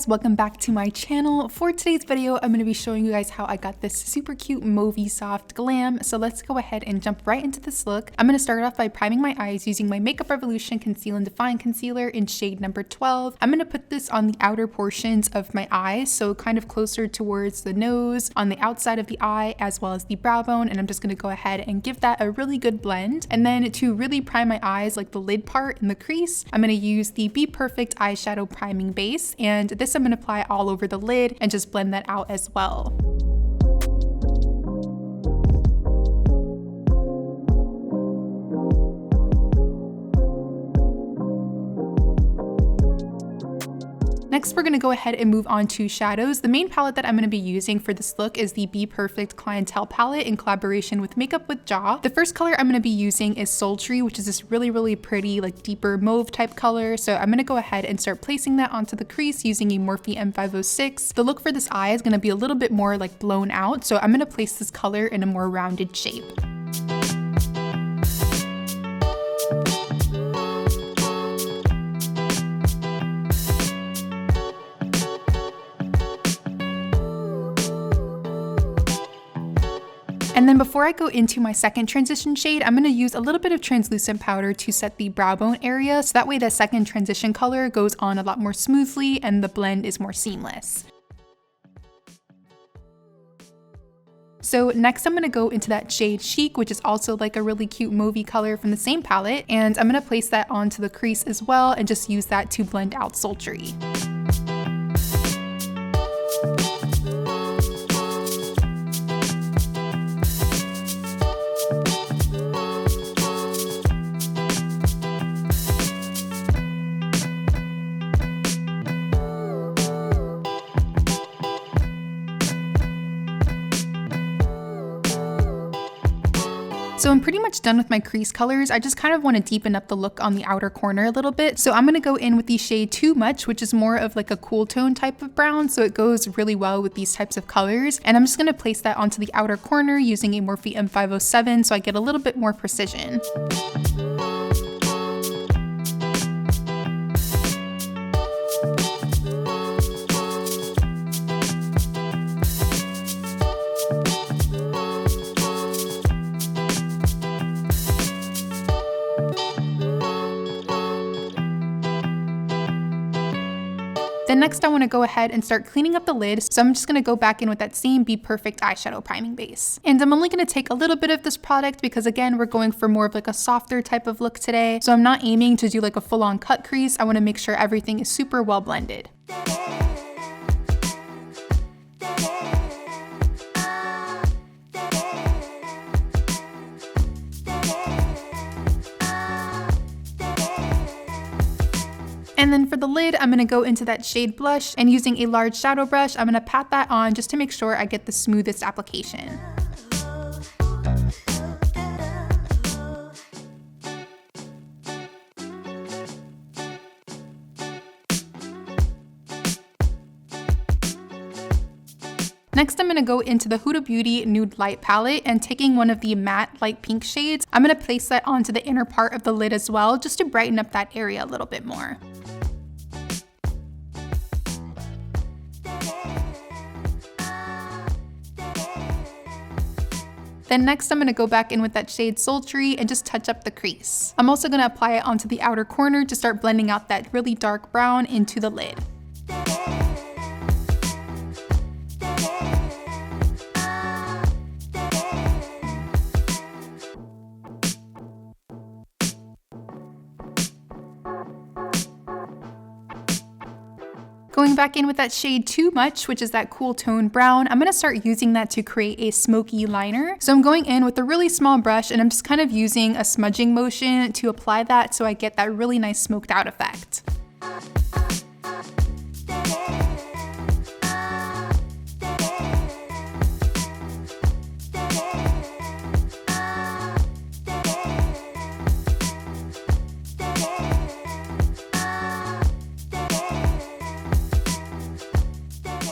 welcome back to my channel. For today's video, I'm going to be showing you guys how I got this super cute mauvey soft glam. So let's go ahead and jump right into this look. I'm going to start off by priming my eyes using my Makeup Revolution Conceal and Define Concealer in shade number 12. I'm going to put this on the outer portions of my eyes, so kind of closer towards the nose, on the outside of the eye, as well as the brow bone, and I'm just going to go ahead and give that a really good blend. And then to really prime my eyes, like the lid part and the crease, I'm going to use the Bperfect eyeshadow priming base, and this I'm going to apply all over the lid and just blend that out as well. Next, we're going to go ahead and move on to shadows. The main palette that I'm going to be using for this look is the Bperfect Clientele palette in collaboration with MakeupwithJah. The first color I'm going to be using is Sultry, which is this really pretty, like deeper mauve type color. So I'm going to go ahead and start placing that onto the crease using a Morphe M506. The look for this eye is going to be a little bit more like blown out, so I'm going to place this color in a more rounded shape. And then before I go into my second transition shade, I'm going to use a little bit of translucent powder to set the brow bone area, so that way the second transition color goes on a lot more smoothly and the blend is more seamless. So next I'm going to go into that shade Chic, which is also like a really cute mauvey color from the same palette, and I'm going to place that onto the crease as well and just use that to blend out Sultry. So I'm pretty much done with my crease colors. I just kind of want to deepen up the look on the outer corner a little bit. So I'm going to go in with the shade Too Much, which is more of like a cool tone type of brown. So it goes really well with these types of colors. And I'm just going to place that onto the outer corner using a Morphe M507 so I get a little bit more precision. Then next I want to go ahead and start cleaning up the lid, so I'm just going to go back in with that same Bperfect eyeshadow priming base. And I'm only going to take a little bit of this product because again, we're going for more of like a softer type of look today. So I'm not aiming to do like a full-on cut crease. I want to make sure everything is super well blended. And then for the lid, I'm going to go into that shade Blush, and using a large shadow brush, I'm going to pat that on just to make sure I get the smoothest application. Next, I'm going to go into the Huda Beauty Nude Light palette, and taking one of the matte light pink shades, I'm going to place that onto the inner part of the lid as well, just to brighten up that area a little bit more. Then next I'm going to go back in with that shade Sultry and just touch up the crease. I'm also going to apply it onto the outer corner to start blending out that really dark brown into the lid. Going back in with that shade Too Much, which is that cool tone brown, I'm going to start using that to create a smoky liner. So I'm going in with a really small brush and I'm just kind of using a smudging motion to apply that so I get that really nice smoked out effect.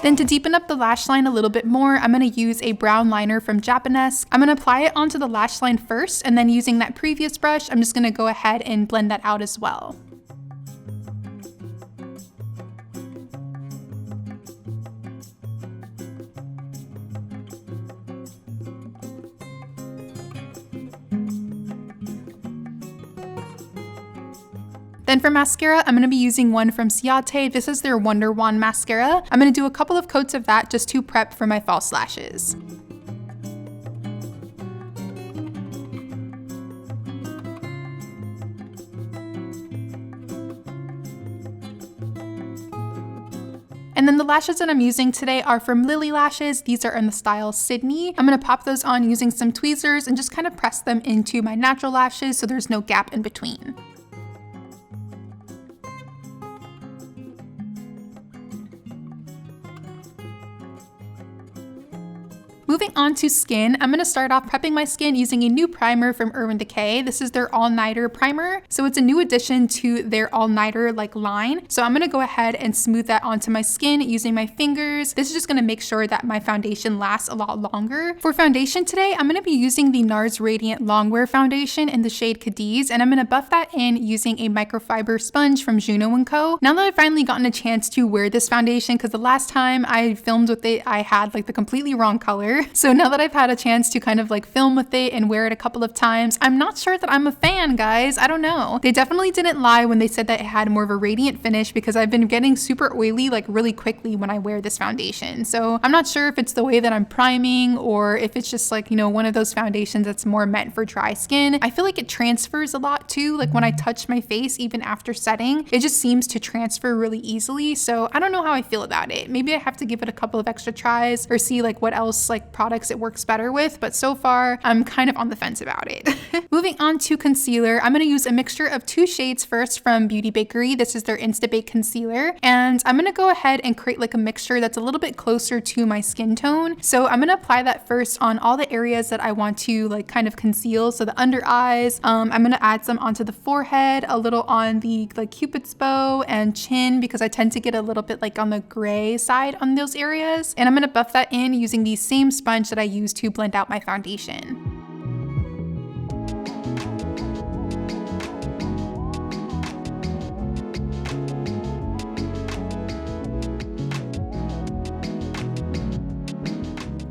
Then to deepen up the lash line a little bit more, I'm going to use a brown liner from Japonesque. I'm going to apply it onto the lash line first, and then using that previous brush, I'm just going to go ahead and blend that out as well. Then for mascara, I'm going to be using one from Ciaté. This is their Wonderwand mascara. I'm going to do a couple of coats of that just to prep for my false lashes. And then the lashes that I'm using today are from Lilly lashes. These are in the style Sydney. I'm gonna pop those on using some tweezers and just kind of press them into my natural lashes so there's no gap in between. Moving on to skin, I'm going to start off prepping my skin using a new primer from Urban Decay. This is their all-nighter primer. So it's a new addition to their all-nighter like line. So I'm going to go ahead and smooth that onto my skin using my fingers. This is just going to make sure that my foundation lasts a lot longer. For foundation today, I'm going to be using the NARS Radiant Longwear foundation in the shade Cadiz, and I'm going to buff that in using a microfiber sponge from Juno & Co. Now that I've finally gotten a chance to wear this foundation, because the last time I filmed with it, I had like the completely wrong color. So now that I've had a chance to kind of like film with it and wear it a couple of times, I'm not sure that I'm a fan, guys. I don't know. They definitely didn't lie when they said that it had more of a radiant finish, because I've been getting super oily like really quickly when I wear this foundation. So I'm not sure if it's the way that I'm priming or if it's just like, you know, one of those foundations that's more meant for dry skin. I feel like it transfers a lot too. Like when I touch my face, even after setting, it just seems to transfer really easily. So I don't know how I feel about it. Maybe I have to give it a couple of extra tries or see like what else like products it works better with, but so far I'm kind of on the fence about it. Moving on to concealer, I'm going to use a mixture of two shades first from Bakerie. This is their Instabake concealer, and I'm going to go ahead and create like a mixture that's a little bit closer to my skin tone. So I'm going to apply that first on all the areas that I want to like kind of conceal. So the under eyes, I'm going to add some onto the forehead, a little on the like Cupid's bow and chin, because I tend to get a little bit like on the gray side on those areas. And I'm going to buff that in using the same sponge that I use to blend out my foundation.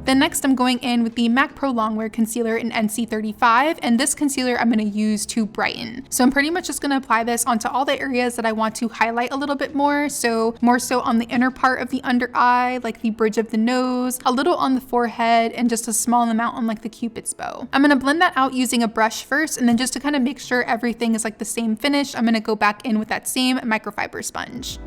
Then next I'm going in with the MAC Pro Longwear Concealer in NC35, and this concealer I'm going to use to brighten. So I'm pretty much just going to apply this onto all the areas that I want to highlight a little bit more. So more so on the inner part of the under eye, like the bridge of the nose, a little on the forehead, and just a small amount on like the Cupid's bow. I'm going to blend that out using a brush first, and then just to kind of make sure everything is like the same finish, I'm going to go back in with that same microfiber sponge.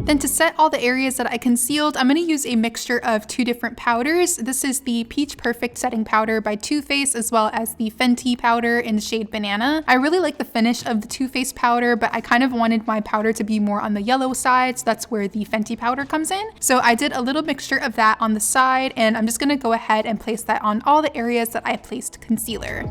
Then to set all the areas that I concealed, I'm going to use a mixture of two different powders. This is the Bperfect setting powder by Too Faced, as well as the Fenty powder in the shade Banana. I really like the finish of the Too Faced powder, but I kind of wanted my powder to be more on the yellow side, so that's where the Fenty powder comes in. So I did a little mixture of that on the side, and I'm just going to go ahead and place that on all the areas that I placed concealer.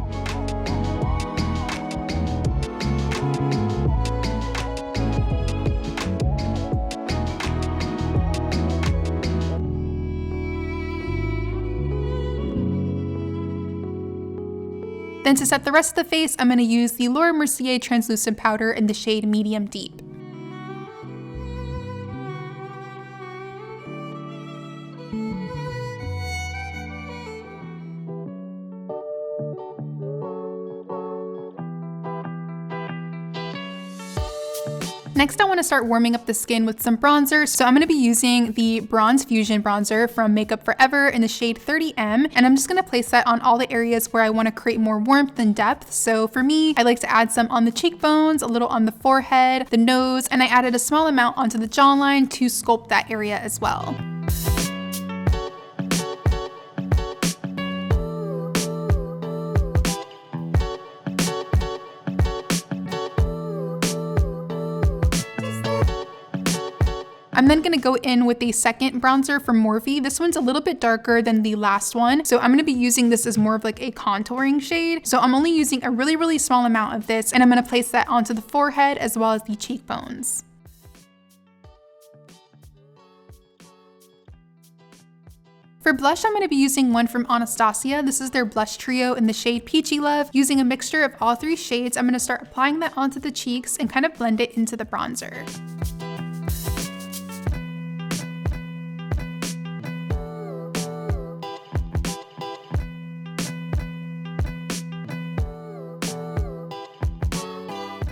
Then to set the rest of the face, I'm going to use the Laura Mercier translucent powder in the shade Medium Deep. Next, I want to start warming up the skin with some bronzer. So I'm going to be using the Bronze Fusion bronzer from Makeup Forever in the shade 30M. And I'm just going to place that on all the areas where I want to create more warmth and depth. So for me, I like to add some on the cheekbones, a little on the forehead, the nose, and I added a small amount onto the jawline to sculpt that area as well. I'm then going to go in with a second bronzer from Morphe. This one's a little bit darker than the last one, so I'm going to be using this as more of like a contouring shade. So I'm only using a really small amount of this, and I'm going to place that onto the forehead as well as the cheekbones. For blush, I'm going to be using one from Anastasia. This is their blush trio in the shade Peachy Love. Using a mixture of all 3 shades, I'm going to start applying that onto the cheeks and kind of blend it into the bronzer.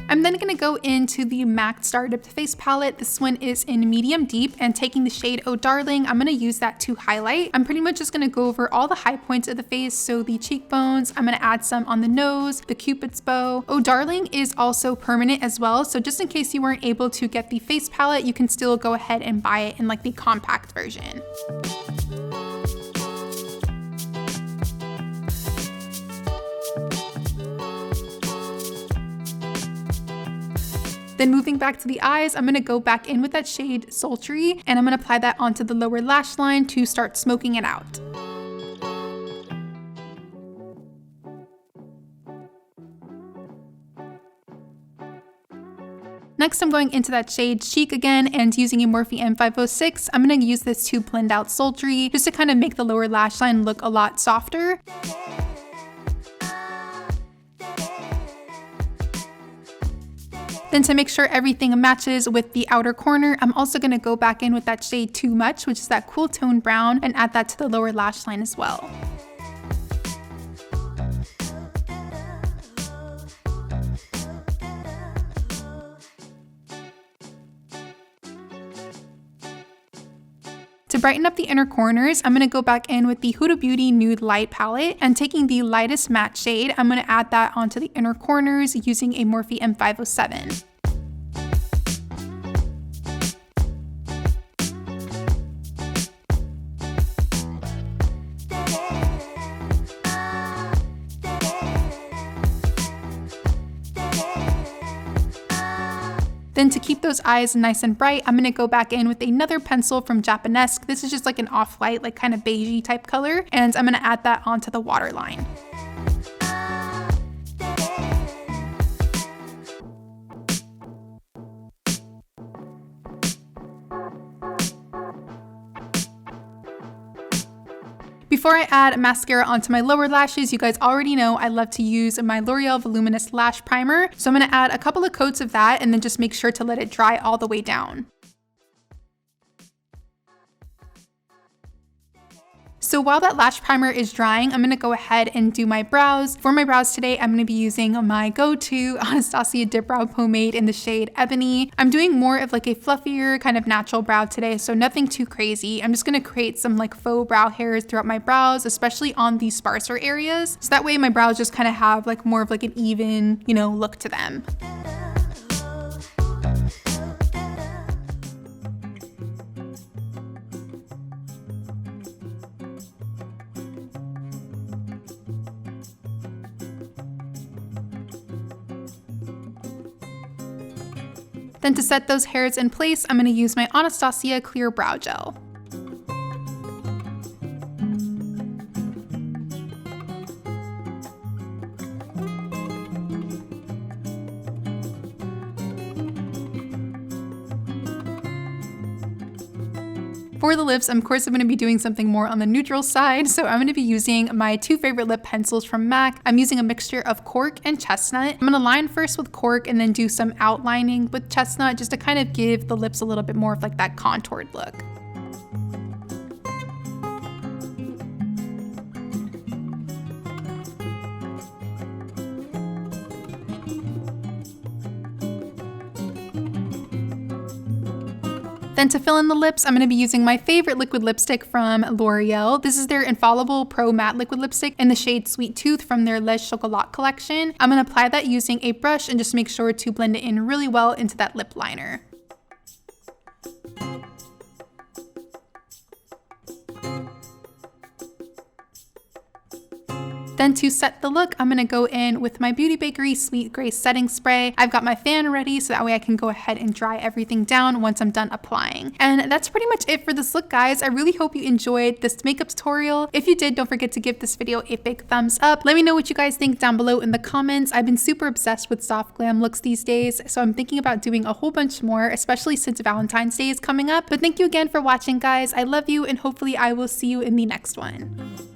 I'm then going to go into the MAC Star Dipped Face Palette. This one is in medium deep, and taking the shade Oh Darling, I'm going to use that to highlight. I'm pretty much just going to go over all the high points of the face, so the cheekbones. I'm going to add some on the nose, the Cupid's bow. Oh Darling is also permanent as well, so just in case you weren't able to get the face palette, you can still go ahead and buy it in like the compact version. Then moving back to the eyes, I'm going to go back in with that shade Sultry, and I'm going to apply that onto the lower lash line to start smoking it out. Next, I'm going into that shade Chic again, and using a Morphe M506, I'm going to use this to blend out Sultry, just to kind of make the lower lash line look a lot softer. Then to make sure everything matches with the outer corner, I'm also going to go back in with that shade Too Much, which is that cool tone brown, and add that to the lower lash line as well. To brighten up the inner corners, I'm going to go back in with the Huda Beauty Nude Light palette, and taking the lightest matte shade, I'm going to add that onto the inner corners using a Morphe M507. Then to keep those eyes nice and bright, I'm going to go back in with another pencil from Japonesque. This is just like an off-white, like kind of beigey type color, and I'm going to add that onto the waterline. Before I add mascara onto my lower lashes, you guys already know I love to use my L'Oreal Voluminous Lash Primer. So I'm going to add a couple of coats of that and then just make sure to let it dry all the way down. So while that lash primer is drying, I'm going to go ahead and do my brows. For my brows today, I'm going to be using my go-to Anastasia Dip Brow Pomade in the shade Ebony. I'm doing more of like a fluffier kind of natural brow today, so nothing too crazy. I'm just going to create some like faux brow hairs throughout my brows, especially on the sparser areas. So that way my brows just kind of have like more of like an even, you know, look to them. Then to set those hairs in place, I'm going to use my Anastasia Clear Brow Gel. For the lips, of course, I'm going to be doing something more on the neutral side, so I'm going to be using my 2 favorite lip pencils from MAC. I'm using a mixture of Cork and Chestnut. I'm going to line first with Cork and then do some outlining with Chestnut just to kind of give the lips a little bit more of like that contoured look. Then to fill in the lips, I'm going to be using my favorite liquid lipstick from L'Oreal. This is their Infallible Pro Matte Liquid Lipstick in the shade Sweet Tooth from their Les Chocolat collection. I'm going to apply that using a brush and just make sure to blend it in really well into that lip liner. Then to set the look, I'm gonna go in with my Beauty Bakerie Sweet Grace Setting Spray. I've got my fan ready so that way I can go ahead and dry everything down once I'm done applying. And that's pretty much it for this look, guys. I really hope you enjoyed this makeup tutorial. If you did, don't forget to give this video a big thumbs up. Let me know what you guys think down below in the comments. I've been super obsessed with soft glam looks these days, so I'm thinking about doing a whole bunch more, especially since Valentine's Day is coming up. But thank you again for watching, guys. I love you, and hopefully I will see you in the next one.